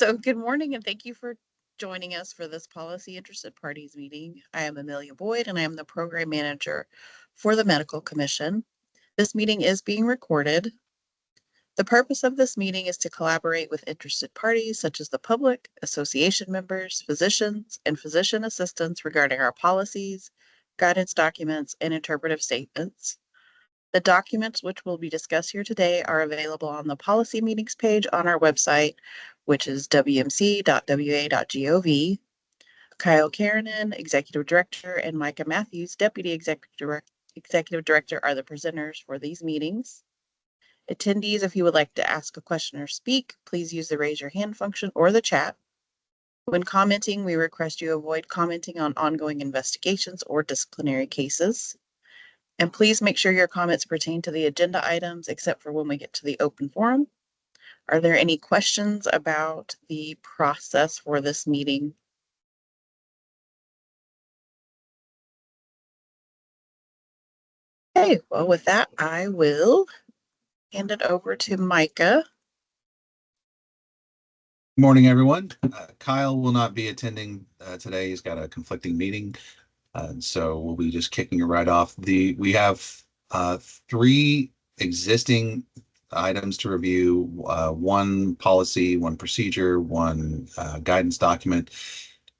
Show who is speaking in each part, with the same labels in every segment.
Speaker 1: So good morning and thank you for joining us for this Policy Interested Parties meeting. I am Amelia Boyd and I am the Program Manager for the Medical Commission. This meeting is being recorded. The purpose of this meeting is to collaborate with interested parties such as the public, association members, physicians, and physician assistants regarding our policies, guidance documents, and interpretive statements. The documents which will be discussed here today are available on the policy meetings page on our website, which is wmc.wa.gov. Kyle Karanen, Executive Director, and Micah Matthews, Deputy Executive Director, are the presenters for these meetings. Attendees, if you would like to ask a question or speak, please use the raise your hand function or the chat. When commenting, we request you avoid commenting on ongoing investigations or disciplinary cases. And please make sure your comments pertain to the agenda items, except for when we get to the open forum. Are there any questions about the process for this meeting? Okay, well, with that, I will hand it over to Micah.
Speaker 2: Good morning, everyone. Kyle will not be attending today. He's got a conflicting meeting. So we'll be just kicking it right off. We have three existing items to review, one policy, one procedure, one guidance document.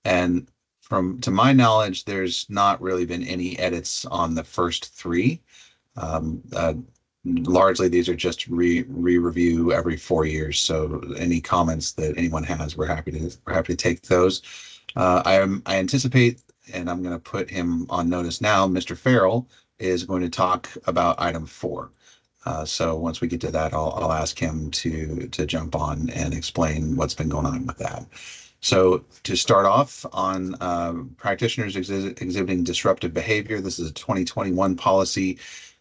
Speaker 2: And to my knowledge, there's not really been any edits on the first three. Largely, these are just re-review every 4 years. So any comments that anyone has, we're happy to take those. I anticipate, and I'm going to put him on notice now, Mr. Farrell is going to talk about item 4. So once we get to that, I'll ask him to jump on and explain what's been going on with that. So to start off on practitioners exhibiting disruptive behavior, this is a 2021 policy.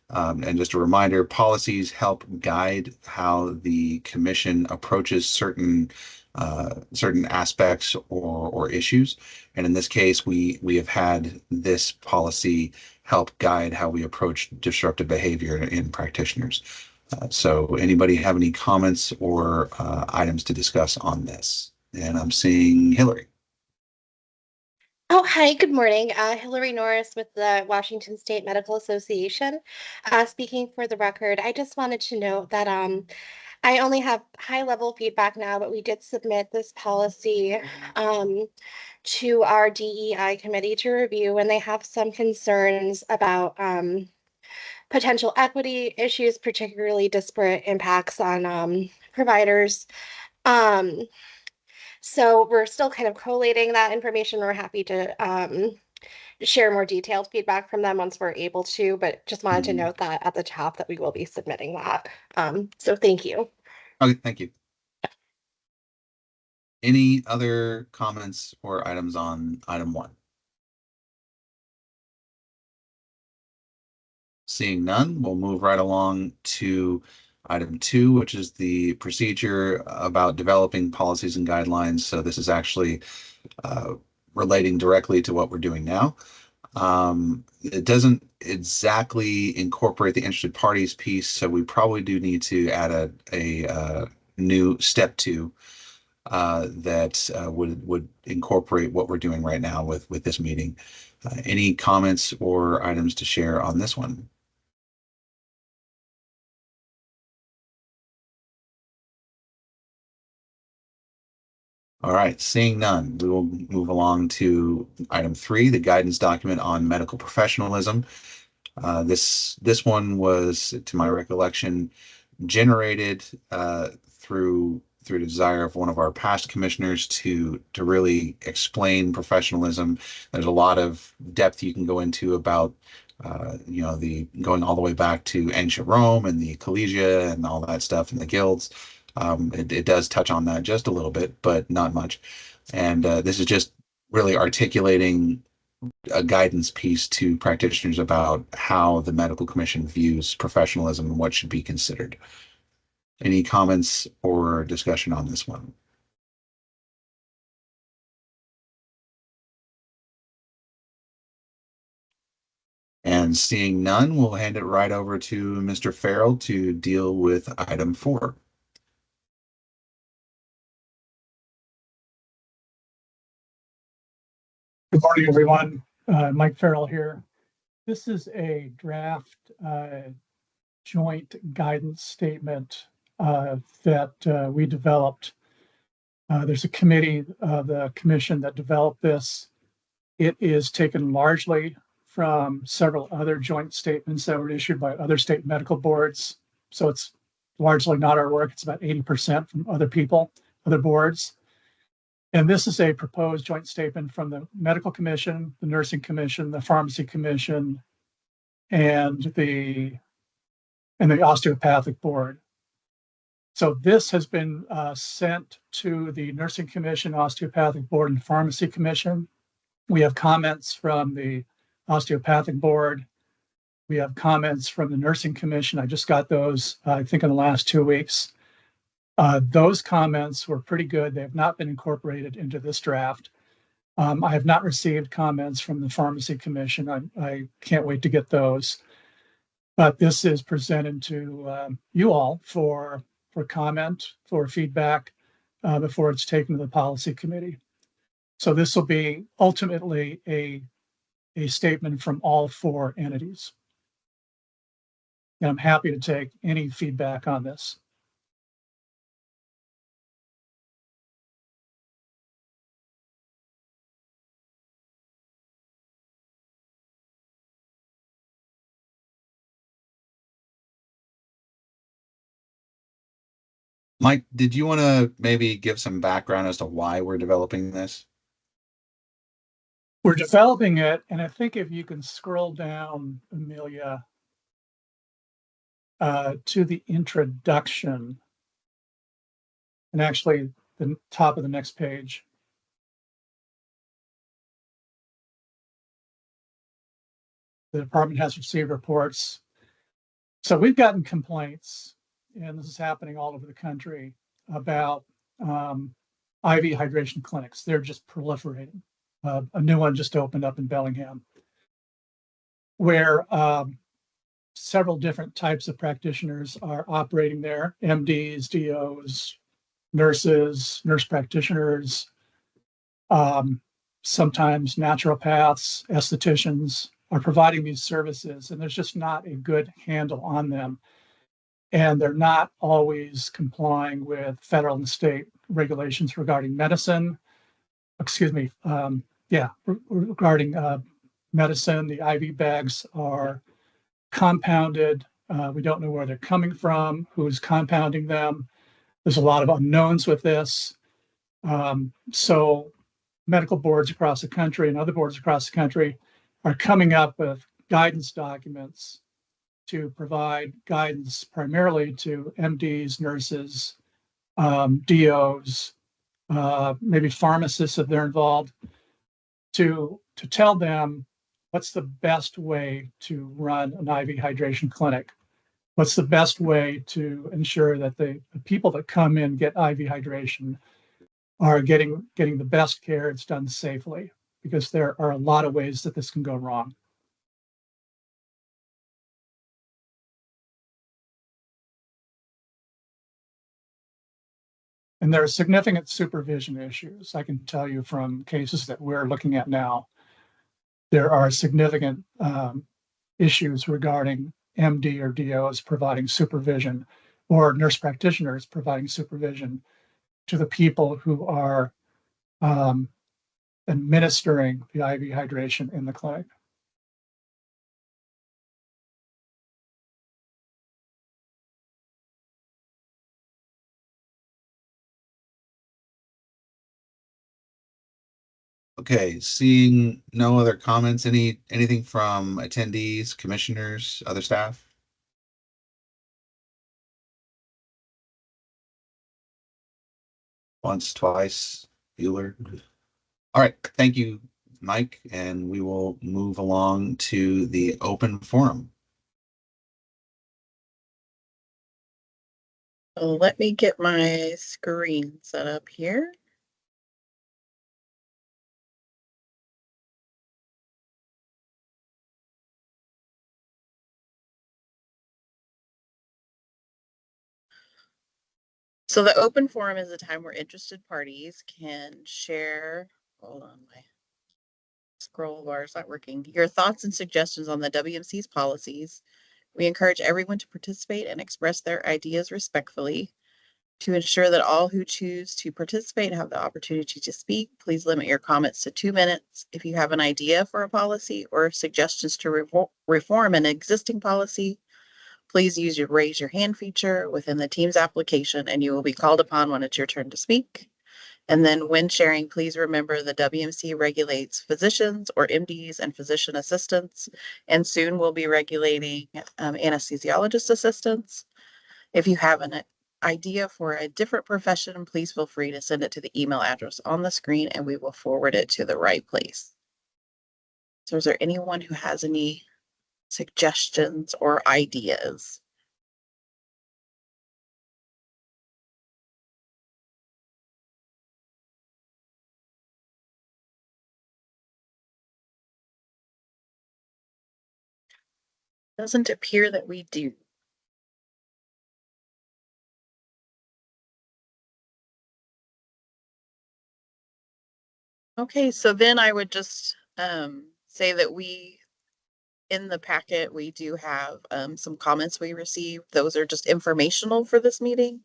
Speaker 2: And just a reminder, policies help guide how the commission approaches certain aspects or issues. And in this case, we have had this policy help guide how we approach disruptive behavior in practitioners. So anybody have any comments or items to discuss on this? And I'm seeing Hillary.
Speaker 3: Oh, hi, good morning. Hillary Norris with the Washington State Medical Association. Speaking for the record, I just wanted to note that I only have high-level feedback now, but we did submit this policy to our DEI committee to review, and they have some concerns about potential equity issues, particularly disparate impacts on providers. Um, so we're still kind of collating that information. We're happy to share more detailed feedback from them once we're able to, but just wanted to note that at the top that we will be submitting that. So thank you.
Speaker 2: Okay, thank you. Any other comments or items on item 1? Seeing none, we'll move right along to item 2, which is the procedure about developing policies and guidelines. So this is actually relating directly to what we're doing now. It doesn't exactly incorporate the interested parties piece, so we probably do need to add a new step 2 that would incorporate what we're doing right now with this meeting. Any comments or items to share on this one? All right, seeing none, we will move along to item 3, the guidance document on medical professionalism. This one was, to my recollection, generated through the desire of one of our past commissioners to really explain professionalism. There's a lot of depth you can go into about the going all the way back to ancient Rome and the collegia and all that stuff and the guilds. It does touch on that just a little bit, but not much. And this is just really articulating a guidance piece to practitioners about how the medical commission views professionalism and what should be considered. Any comments or discussion on this one? And seeing none, we'll hand it right over to Mr. Farrell to deal with item 4.
Speaker 4: Good morning, everyone. Mike Farrell here. This is a draft joint guidance statement that we developed. There's a committee, the commission that developed this. It is taken largely from several other joint statements that were issued by other state medical boards. So it's largely not our work. It's about 80% from other people, other boards. And this is a proposed joint statement from the Medical Commission, the Nursing Commission, the Pharmacy Commission, and the Osteopathic Board. So this has been sent to the Nursing Commission, Osteopathic Board, and Pharmacy Commission. We have comments from the Osteopathic Board. We have comments from the Nursing Commission. I just got those, I think, in the last 2 weeks. Those comments were pretty good. They have not been incorporated into this draft. I have not received comments from the Pharmacy Commission. I can't wait to get those. But this is presented to you all for comment, for feedback before it's taken to the Policy Committee. So this will be ultimately a statement from all 4 entities. And I'm happy to take any feedback on this.
Speaker 2: Mike, did you want to maybe give some background as to why we're developing this?
Speaker 4: We're developing it, and I think if you can scroll down, Amelia, to the introduction, and actually the top of the next page. The department has received reports. So we've gotten complaints, and this is happening all over the country, about IV hydration clinics. They're just proliferating. A new one just opened up in Bellingham, where several different types of practitioners are operating there: MDs, DOs, nurses, nurse practitioners, sometimes naturopaths, estheticians are providing these services, and there's just not a good handle on them. And they're not always complying with federal and state regulations regarding medicine. Regarding medicine. The IV bags are compounded. We don't know where they're coming from, who's compounding them. There's a lot of unknowns with this. So medical boards across the country and other boards across the country are coming up with guidance documents to provide guidance primarily to MDs, nurses, DOs, maybe pharmacists if they're involved, to tell them what's the best way to run an IV hydration clinic. What's the best way to ensure that the people that come in get IV hydration are getting the best care, it's done safely, because there are a lot of ways that this can go wrong. And there are significant supervision issues. I can tell you from cases that we're looking at now, there are significant issues regarding MD or DOs providing supervision, or nurse practitioners providing supervision to the people who are administering the IV hydration in the clinic.
Speaker 2: Okay, seeing no other comments, anything from attendees, commissioners, other staff? Once, twice, Bueller. All right, thank you, Mike, and we will move along to the open forum.
Speaker 1: So let me get my screen set up here. So the open forum is a time where interested parties can share, hold on, scroll bar is not working. Your thoughts and suggestions on the WMC's policies. We encourage everyone to participate and express their ideas respectfully. To ensure that all who choose to participate have the opportunity to speak, please limit your comments to 2 minutes. If you have an idea for a policy or suggestions to reform an existing policy, please use your raise your hand feature within the Teams application and you will be called upon when it's your turn to speak. And then when sharing, please remember the WMC regulates physicians or MDs and physician assistants, and soon we'll be regulating anesthesiologist assistants. If you have an idea for a different profession, please feel free to send it to the email address on the screen and we will forward it to the right place. So is there anyone who has any suggestions or ideas? Doesn't appear that we do. Okay, so then I would just say that in the packet, we do have some comments we received. Those are just informational for this meeting.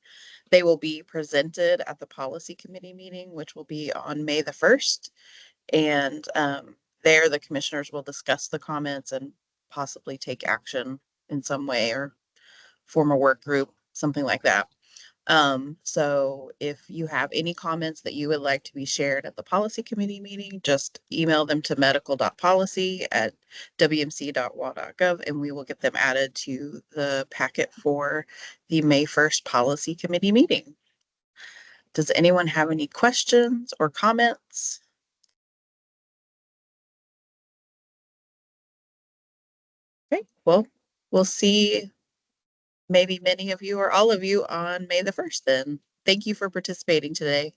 Speaker 1: They will be presented at the policy committee meeting, which will be on May the 1st. And there the commissioners will discuss the comments and possibly take action in some way or form a work group, something like that. So if you have any comments that you would like to be shared at the policy committee meeting, just email them to medical.policy@wmc.wa.gov and we will get them added to the packet for the May 1st policy committee meeting. Does anyone have any questions or comments? Okay, well, we'll see maybe many of you or all of you on May the 1st then. Thank you for participating today.